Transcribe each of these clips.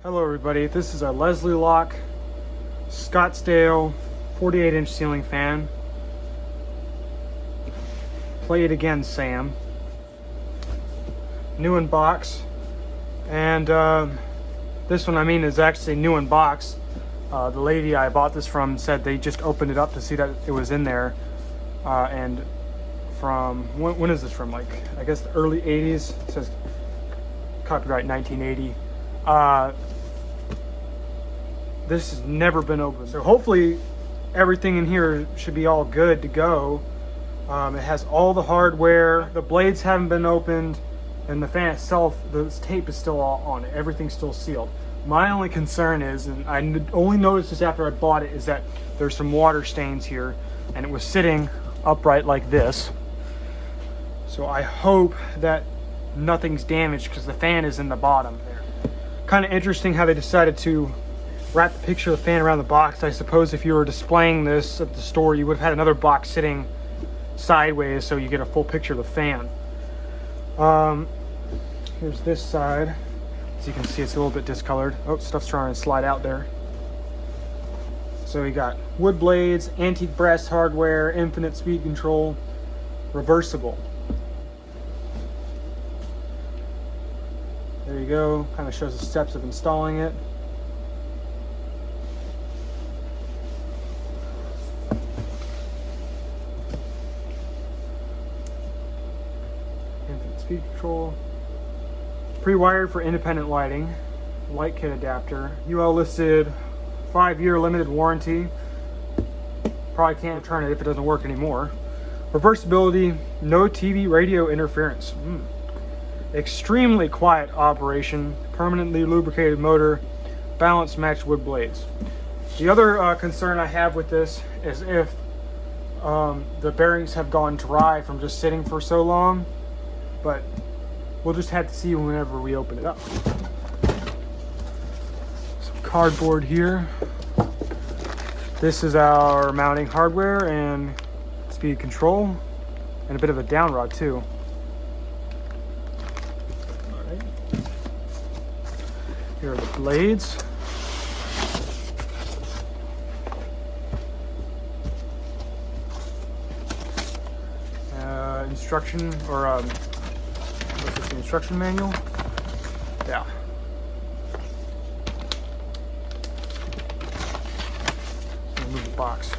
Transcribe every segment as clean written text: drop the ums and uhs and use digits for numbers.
Hello everybody, this is a Leslie Locke Scottsdale 48-inch ceiling fan. Play it again, Sam. New in box. And this one, is actually new in box. The lady I bought this from said they just opened it up to see that it was in there. And from, when is this from? Like, I guess the early 80s. It says copyright 1980. This has never been opened, so hopefully everything in here should be all good to go. It has all the hardware, the blades haven't been opened, and the fan itself, the tape is still all on it. Everything's still sealed. My only concern is, and I only noticed this after I bought it, is that there's some water stains here, and it was sitting upright like this. So I hope that nothing's damaged because the fan is in the bottom there. Kind of interesting how they decided to wrap the picture of the fan around the box. I suppose if you were displaying this at the store, you would have had another box sitting sideways so you get a full picture of the fan. Here's this side. As you can see, it's a little bit discolored. Oh, stuff's trying to slide out there. So we got wood blades, antique brass hardware, infinite speed control, reversible. There you go. Kind of shows the steps of installing it. Infinite speed control. Pre-wired for independent lighting. Light kit adapter. UL listed 5-year limited warranty. Probably can't return it if it doesn't work anymore. Reversibility. No TV radio interference. Extremely quiet operation. Permanently lubricated motor. Balance matched wood blades. The other concern I have with this is if the bearings have gone dry from just sitting for so long. But we'll just have to see whenever we open it up. Some cardboard here. This is our mounting hardware and speed control, and a bit of a down rod too. All right. Here are the blades. Instruction or what's this, the instruction manual? Yeah. Move the box.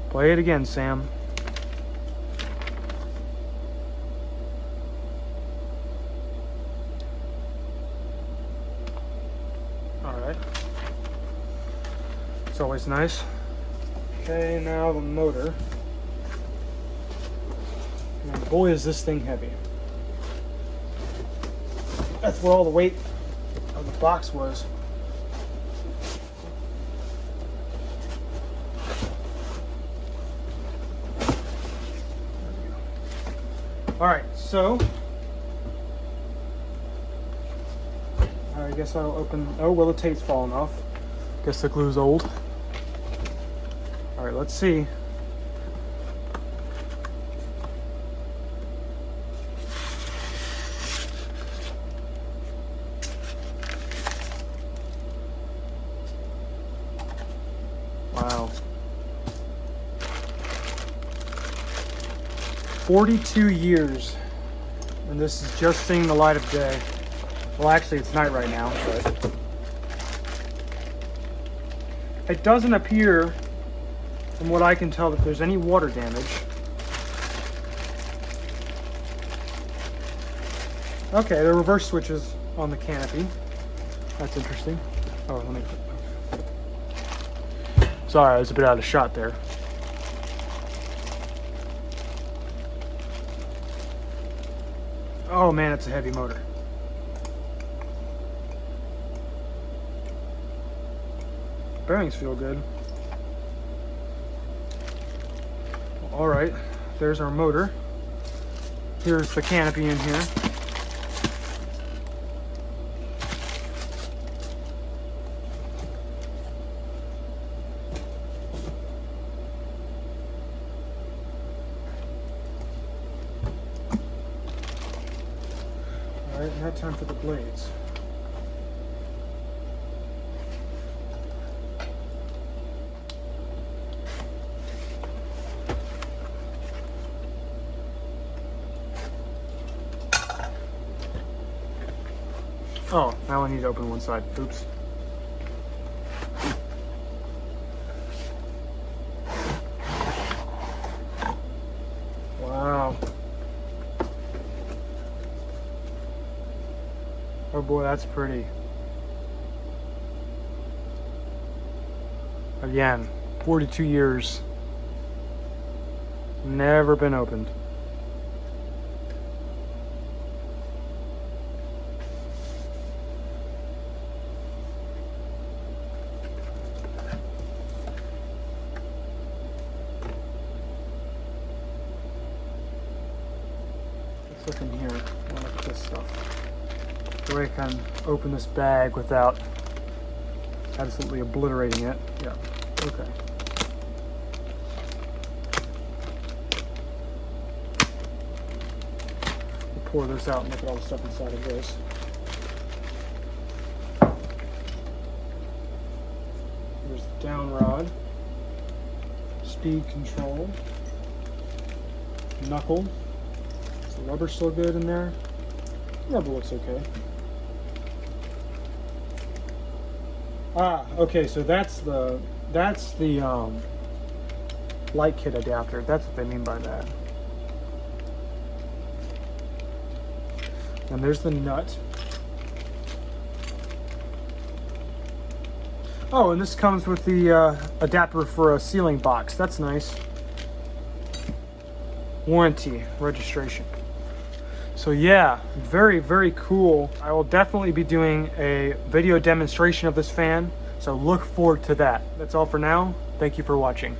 Play it again, Sam. All right. It's always nice. Okay, now the motor. And boy, is this thing heavy. That's where all the weight of the box was. All right, so I guess I'll open. Oh, well, the tape's falling off. Guess the glue's old. All right, let's see. Wow. 42 years, and this is just seeing the light of day. Well, actually, it's night right now, but it doesn't appear, from what I can tell, that there's any water damage. Okay, there are reverse switches on the canopy. That's interesting. Oh, let me... Sorry, I was a bit out of shot there. Oh man, it's a heavy motor. Bearings feel good. All right, there's our motor. Here's the canopy in here. All right, now time for the blades. Oh, now I need to open one side. Oops. Wow. Oh boy, that's pretty. Again, 42 years. Never been opened. Let's look in here. Look at this stuff. The way I can open this bag without absolutely obliterating it. Yeah. Okay. We'll pour this out and look at all the stuff inside of this. Here's the down rod, speed control, knuckle. Is the rubber still good in there? Rubber looks okay. Ah, okay, so that's the light kit adapter. That's what they mean by that. And there's the nut. Oh, and this comes with the adapter for a sealing box. That's nice. Warranty, registration. So yeah, very, very cool. I will definitely be doing a video demonstration of this fan, so look forward to that. That's all for now. Thank you for watching.